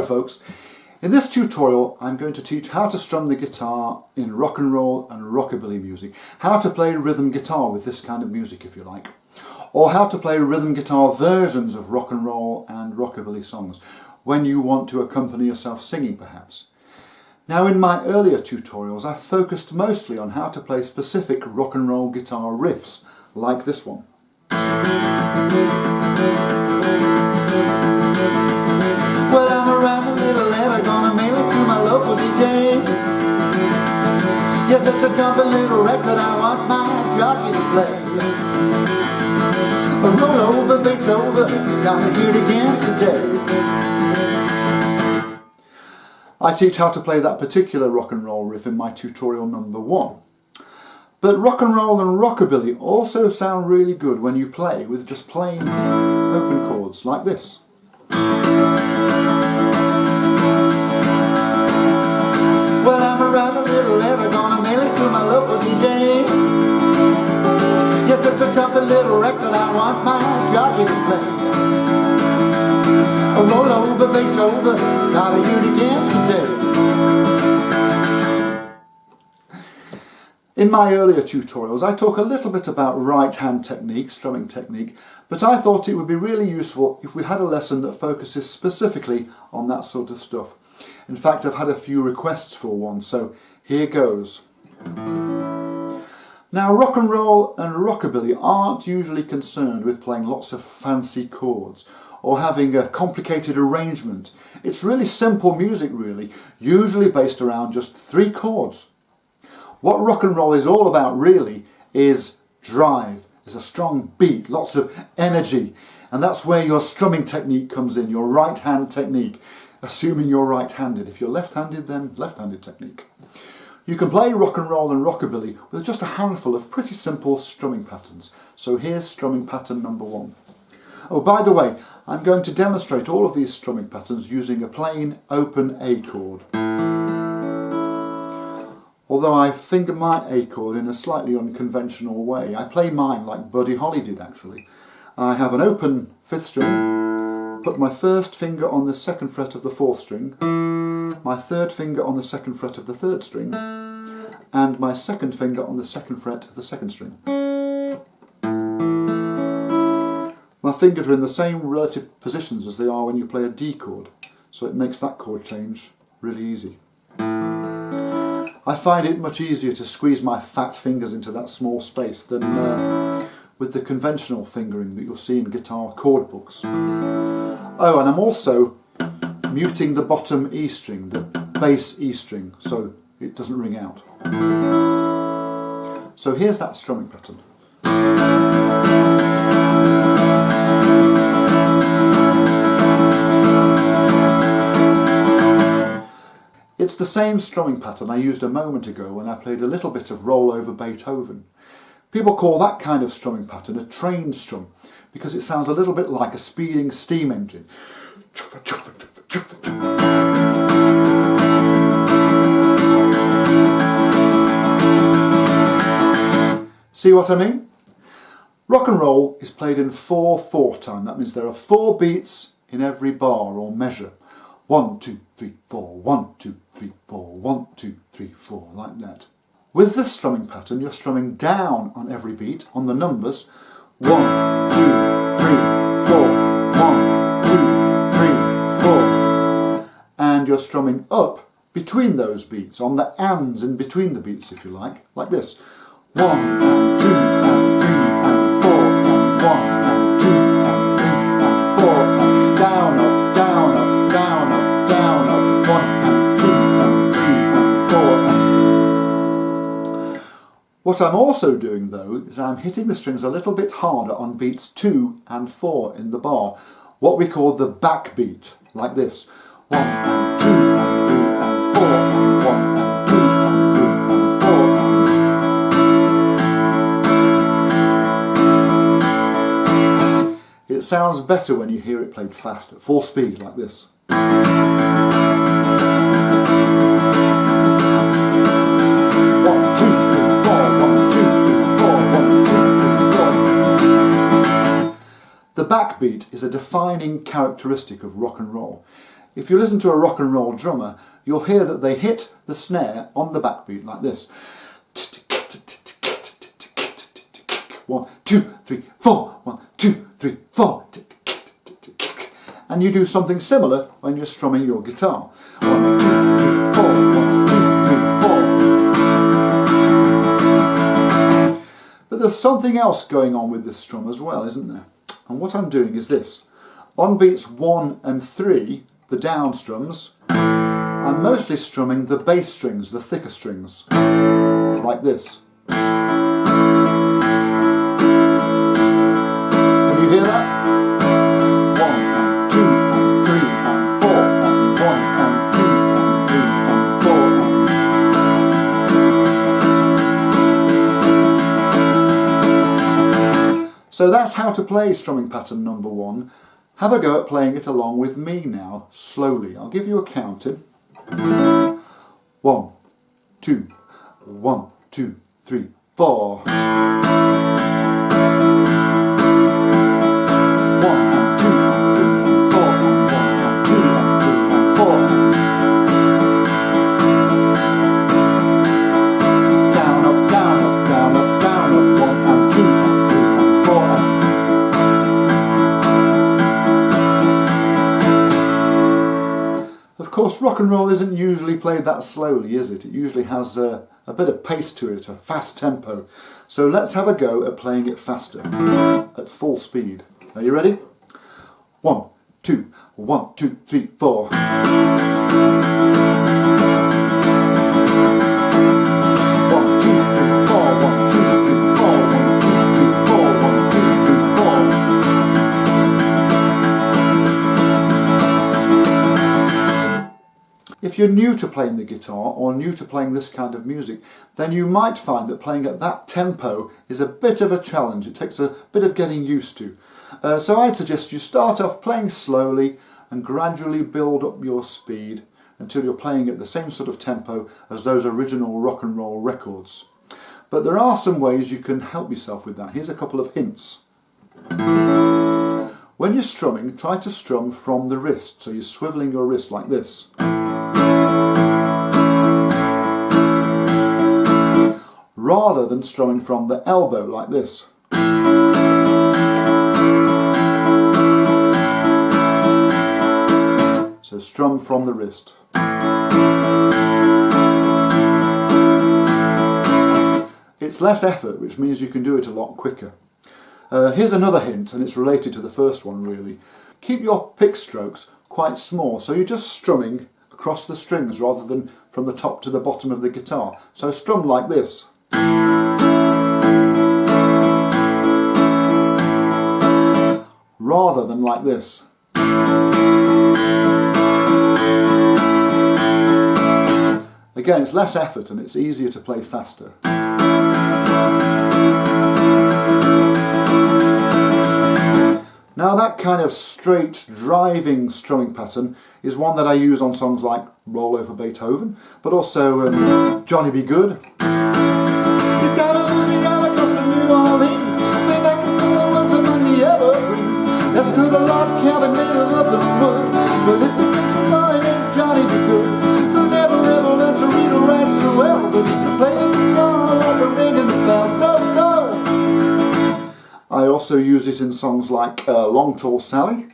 folks, in this tutorial I'm going to teach how to strum the guitar in rock and roll and rockabilly music, how to play rhythm guitar with this kind of music if you like, or how to play rhythm guitar versions of rock and roll and rockabilly songs when you want to accompany yourself singing perhaps. Now in my earlier tutorials I focused mostly on how to play specific rock and roll guitar riffs like this one. Well, I'm a writing a little letter, gonna mail it to my local DJ. Yes, it's a jumping little record I want my jockey to play. Roll over, Beethoven, gotta hear it again today. I teach how to play that particular rock and roll riff in my tutorial number 1. But rock and roll and rockabilly also sound really good when you play with just plain open chords like this. Well, I'm a writing a little letter, gonna mail it to my local DJ. Yes, it's a couple little record I want my jockey to play. Roll over, Beethoven, gotta hear it again today. In my earlier tutorials I talk a little bit about right hand technique, strumming technique, but I thought it would be really useful if we had a lesson that focuses specifically on that sort of stuff. In fact, I've had a few requests for one, so here goes. Now, rock and roll and rockabilly aren't usually concerned with playing lots of fancy chords or having a complicated arrangement. It's really simple music really, usually based around just 3 chords. What rock and roll is all about really is drive. There's a strong beat, lots of energy, and that's where your strumming technique comes in, your right hand technique, assuming you're right-handed. If you're left-handed, then left-handed technique. You can play rock and roll and rockabilly with just a handful of pretty simple strumming patterns. So here's strumming pattern number 1. Oh, by the way, I'm going to demonstrate all of these strumming patterns using a plain open A chord. Although I finger my A chord in a slightly unconventional way. I play mine like Buddy Holly did actually. I have an open 5th string, put my first finger on the 2nd fret of the 4th string, my 3rd finger on the 2nd fret of the 3rd string, and my 2nd finger on the 2nd fret of the 2nd string. My fingers are in the same relative positions as they are when you play a D chord, so it makes that chord change really easy. I find it much easier to squeeze my fat fingers into that small space than with the conventional fingering that you'll see in guitar chord books. Oh, and I'm also muting the bottom E string, the bass E string, so it doesn't ring out. So here's that strumming pattern. It's the same strumming pattern I used a moment ago when I played a little bit of Roll Over Beethoven. People call that kind of strumming pattern a train strum because it sounds a little bit like a speeding steam engine. See what I mean? Rock and roll is played in 4/4 time. That means there are 4 beats in every bar or measure. 1, 2, 3, 4, 1, 2, 3, 4, 1, 2, 3, 4, like that. With this strumming pattern, you're strumming down on every beat on the numbers 1, 2, 3, 4, 1, 2, 3, 4, and you're strumming up between those beats, on the ands in between the beats if you like this. 1 and 2 and 3 and 4 and 1 and 2 and 3 and 4 and down, up, down, up, down, up, down, up, 1 and 2 and 3 and 4. What I'm also doing though is I'm hitting the strings a little bit harder on beats 2 and 4 in the bar, what we call the backbeat, like this. 1 and 2 and 3 and 4 and 1 and 2 and 3 and 4. It sounds better when you hear it played fast at full speed like this. The backbeat is a defining characteristic of rock and roll. if you listen to a rock and roll drummer, you'll hear that they hit the snare on the backbeat like this. 1, 2, 3, 4. 1, 2, 3, 4. And you do something similar when you're strumming your guitar. 1, 2, 3, 4. 1, 2, 3, 4. But there's something else going on with this strum as well, isn't there? And what I'm doing is this. On beats 1 and 3, the down strums, I'm mostly strumming the bass strings, the thicker strings, like this. Can you hear that? 1 and 2 and 3 and 4 and 1 and 2 and 3 and 4. So that's how to play strumming pattern number 1. Have a go at playing it along with me now, slowly. I'll give you a counting. 1, 2, 1, 2, 3, 4. 1 and 2 and 3 and 4 and 1 and 2 and 3 and 4. Down, up, down, up, down, up, down, up. 1 and 2 and 3 and 4. Of course, rock and roll isn't usually played that slowly, is it? It usually has a bit of pace to it, a fast tempo. So let's have a go at playing it faster, at full speed. Are you ready? 1, 2, 1, 2, 3, 4. 1, 2, 3, 4, 1, 2, 3, 4, 1, 2, 3, 4, 1, 2, 3, 4. If you're new to playing the guitar or new to playing this kind of music, then you might find that playing at that tempo is a bit of a challenge. It takes a bit of getting used to. So I'd suggest you start off playing slowly and gradually build up your speed until you're playing at the same sort of tempo as those original rock and roll records. But there are some ways you can help yourself with that. Here's a couple of hints. When you're strumming, try to strum from the wrist, so you're swiveling your wrist like this. Rather than strumming from the elbow like this. So strum from the wrist. It's less effort, which means you can do it a lot quicker. Here's another hint, and it's related to the first one really. Keep your pick strokes quite small, so you're just strumming across the strings rather than from the top to the bottom of the guitar. So strum like this. Rather than like this. Again, it's less effort and it's easier to play faster. Now that kind of straight driving strumming pattern is one that I use on songs like Roll Over Beethoven, but also Johnny Be Good. You gotta lose, you gotta cross to New Orleans, way back in the woods among the evergreens. That's to the log cabin made of the wood, but if you think somebody named Johnny Be Good, so never learn to read or write so well, but you can play the guitar like a ring in the bell. Go, go! I also use it in songs like Long Tall Sally.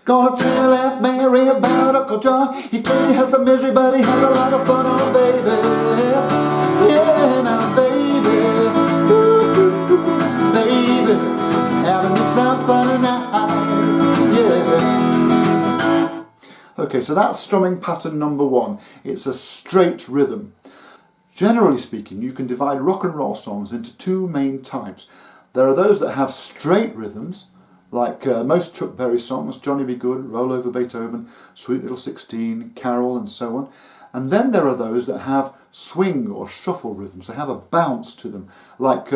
Gonna tell Aunt Mary about Uncle John. He clearly has the misery, but he has a lot of fun, oh baby. Yeah, now baby, ooh, ooh, ooh, baby, having me some fun tonight, yeah. Okay, so that's strumming pattern number 1. It's a straight rhythm. Generally speaking, you can divide rock and roll songs into 2 main types. There are those that have straight rhythms, like most Chuck Berry songs, Johnny Be Good, Roll Over Beethoven, Sweet Little 16, Carol and so on. And then there are those that have swing or shuffle rhythms. They have a bounce to them, like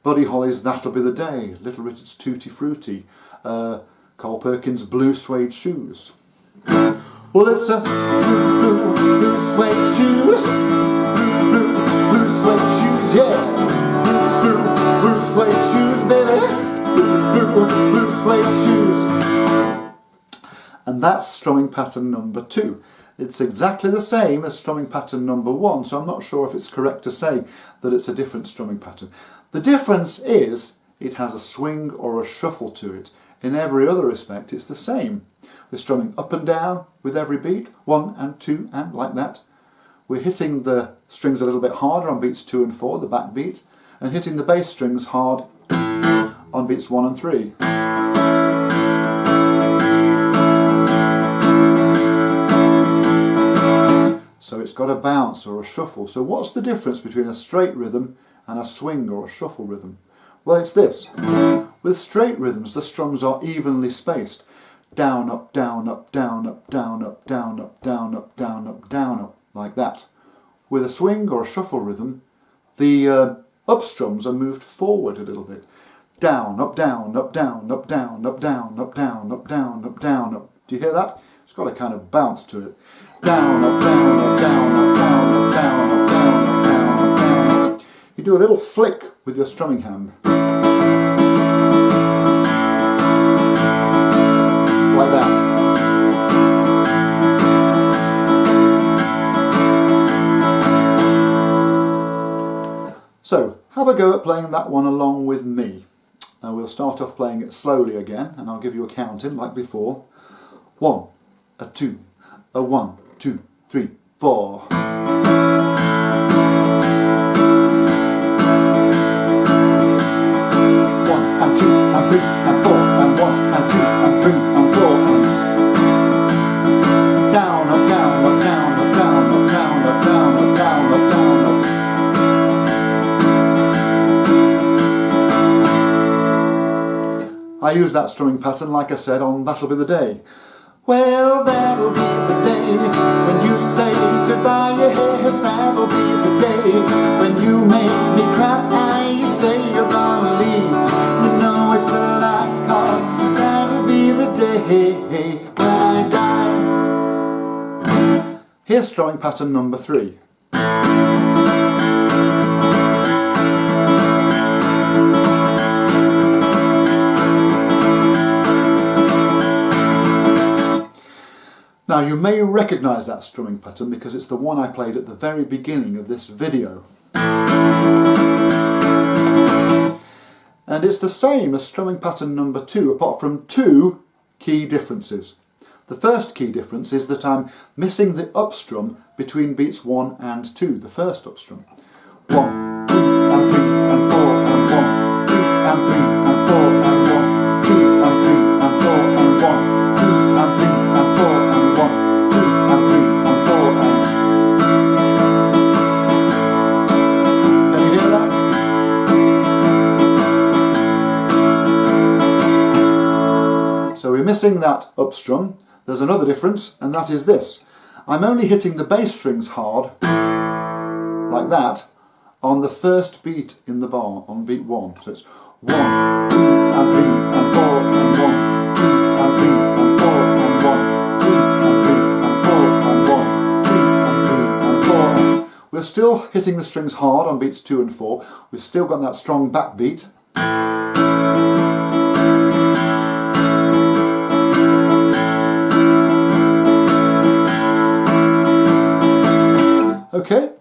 Buddy Holly's That'll Be the Day, Little Richard's Tutti Frutti, Carl Perkins' Blue Suede Shoes. Well, it's a blue suede shoes, blue suede shoes, yeah. Blue suede shoes, baby. Blue suede shoes. And that's strumming pattern number 2. It's exactly the same as strumming pattern number 1, so I'm not sure if it's correct to say that it's a different strumming pattern. The difference is it has a swing or a shuffle to it. In every other respect, it's the same. We're strumming up and down with every beat, 1 and 2 and like that. We're hitting the strings a little bit harder on beats 2 and 4, the back beat, and hitting the bass strings hard on beats 1 and 3. So it's got a bounce or a shuffle. So what's the difference between a straight rhythm and a swing or a shuffle rhythm? Well, it's this. With straight rhythms, the strums are evenly spaced. Down, up, down, up, down, up, down, up, down, up, down, up, down, up, down, up, like that. With a swing or a shuffle rhythm, the up strums are moved forward a little bit. Down, up, down, up, down, up, down, up, down, up, down, up, down, up, down, up. Do you hear that? It's got a kind of bounce to it. Down, up, down, up, down, up, down, up, down, up, down, up, down, up, down, up. You do a little flick with your strumming hand. Like that. So, have a go at playing that one along with me. And we'll start off playing it slowly again, and I'll give you a count in like before. 1, a 2, a 1, 2, 3, 4. 1 and 2 and 3 and 4 and 1 and 2 and 3 and 4 and down, up, down, up, down, up, down, up, down, up, down, up, down, up, down, up. I use that strumming pattern, like I said, on That'll Be the Day. Well, that'll be the day when you say goodbye, yes, that'll be the day when you make me cry, you say you're gonna leave. You know it's a lie, 'cause that'll be the day when I die. Here's strumming pattern number 3. Now you may recognise that strumming pattern because it's the one I played at the very beginning of this video. And it's the same as strumming pattern number 2, apart from 2 key differences. The first key difference is that I'm missing the up strum between beats 1 and 2, the first up strum. 1, 2 and 3 and 4 and 1, 2 and 3 and 4 and 1, 2 and 3 and 4 and 1, 2 and 3 and 4 and 1, 2 and 3 and 4 and... Can you hear that? So we're missing that up strum. There's another difference, and that is this. I'm only hitting the bass strings hard, like that, on the first beat in the bar, on beat 1. So it's 1, 2 and 3 and 4 and 1, 2 and 3 and 4 and 1, 2 and 3 and 4 and 1, 2 and 3 and 4. We're still hitting the strings hard on beats 2 and 4. We've still got that strong back beat. Okay,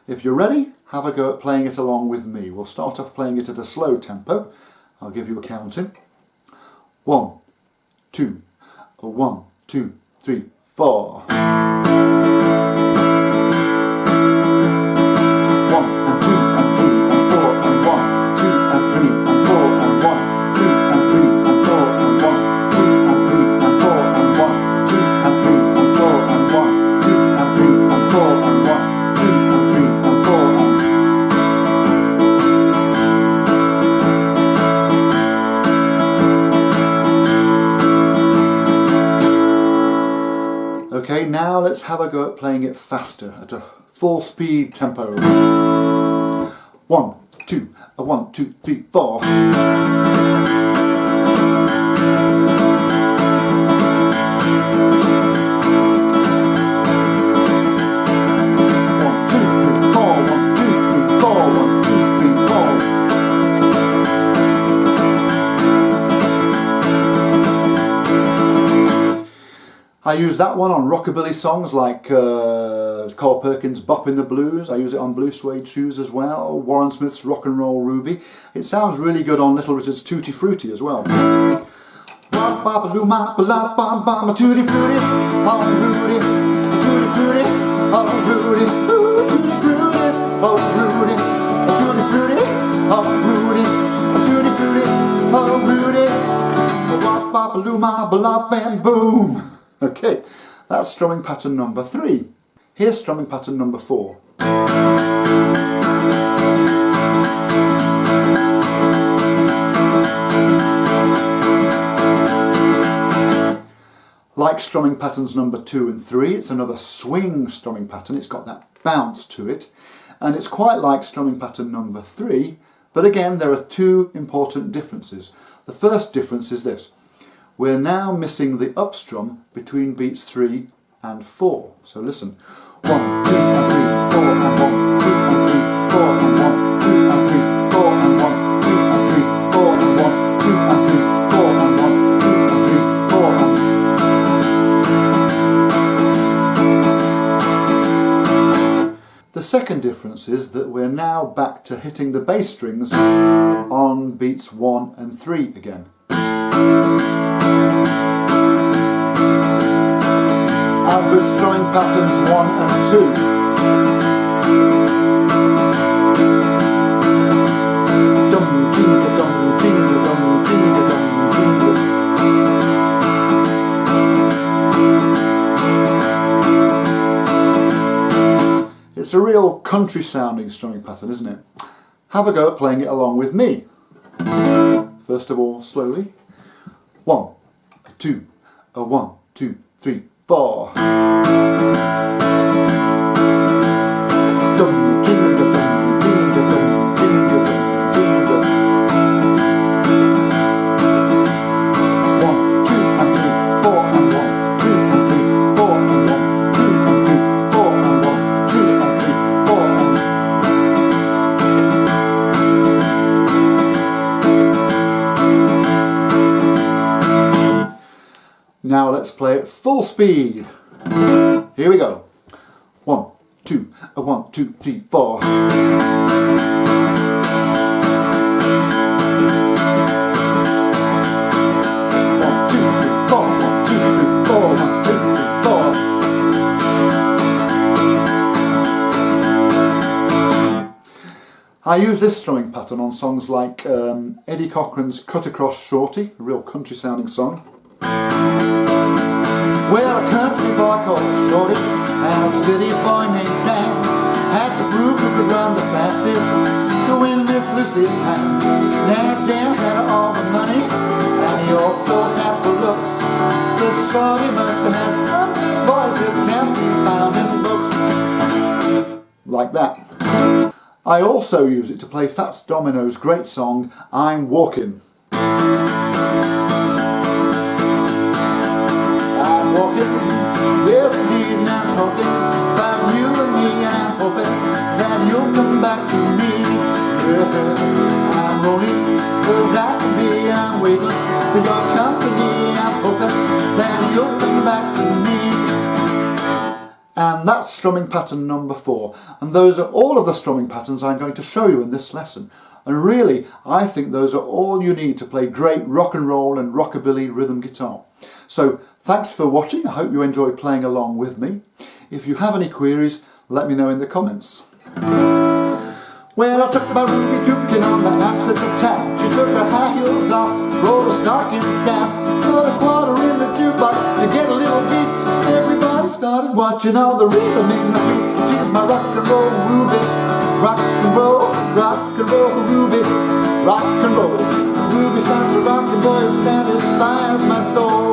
if you're ready, have a go at playing it along with me. We'll start off playing it at a slow tempo. I'll give you a count-in. 1, 2, 1, 2, 3, 4. 1 and 2 and 3 and 4 and 1, 2 and 3 and 4 and 1, 2 and 3 and 4 and 1, 2 and 3 and 4 and 1, 2 and 3 and 4 and 1, 2 and 3 and 4 and 1. Okay, now let's have a go at playing it faster at a full speed tempo. 1, 2, 1, 2, 3, 4. 1, 2, 3, 4, 1, 2, 3, 4. I use that one on rockabilly songs like Carl Perkins' Bop in the Blues. I use it on Blue Suede Shoes as well. Warren Smith's Rock and Roll Ruby. It sounds really good on Little Richard's Tutti Frutti as well. Tutti Frutti, oh Rudy, Tutti Frutti, oh Rudy, Tutti Frutti, oh Rudy, Tutti Frutti, oh Rudy, Tutti Frutti, oh Rudy, and boom. Okay, that's strumming pattern number 3. Here's strumming pattern number 4. Like strumming patterns number 2 and 3, it's another swing strumming pattern. It's got that bounce to it, and it's quite like strumming pattern number 3, but again there are 2 important differences. The first difference is this: we're now missing the up strum between beats 3 and 4. So listen. 1, 2 and 3, 4 and 1, 2 and 3, 4 and 1, 2 and 3, 4 and 1, 2 and 3, 4 and 1, 2 and 3, 4 and 1, 2 and 3, 4 and 1. The second difference is that we're now back to hitting the bass strings on beats 1 and 3 again. As with strumming patterns 1 and 2. Dum dinga dum dinga dum dinga dum dinga. It's a real country sounding strumming pattern, isn't it? Have a go at playing it along with me. First of all, slowly. 1, 2, 1, 2, 3, 4. Dum jinga dum jinga dum jinga dum jinga. 1, 2 and 3, 4 and 1, 2 and 3, 4 and 1, 2 and 3, 4 and 1, 2 and 3, 4 and 1. Now let's play it full speed. Here we go. 1, 2, 1, 2, 3, 4. 1, 2, 3, 4. 1, 2, 3, 4. 1, 2, 3, 4. I use this strumming pattern on songs like Eddie Cochran's Cut Across Shorty, a real country sounding song. Well, a country boy called Shorty and a city boy named Dan had to prove who could run the fastest to win Miss Lucy's hand. Now Dan had all the money and he also had the looks, but Shorty must have had some boys that can't be found in books. Like that. I also use it to play Fats Domino's great song, I'm Walkin'. Walking, yes indeed, and I'm talking about you and me, and I'm hoping that you'll come back to me. Yeah, I'm rolling, 'cause I can be, I'm waiting for your company. I'm hoping that you'll come back to me. And that's strumming pattern number 4. And those are all of the strumming patterns I'm going to show you in this lesson. And really, I think those are all you need to play great rock and roll and rockabilly rhythm guitar. So, thanks for watching. I hope you enjoyed playing along with me. If you have any queries, let me know in the comments. Well, I took my Ruby juking on the outskirts of town. She took her high heels off, rolled her stockings down, put a quarter in the jukebox to get a little beat. Everybody started watching all the rhythm in my feet. She's my rock and roll Ruby, rock and roll Ruby, rock and roll. Ruby sounds a rockin' boy who satisfies my soul.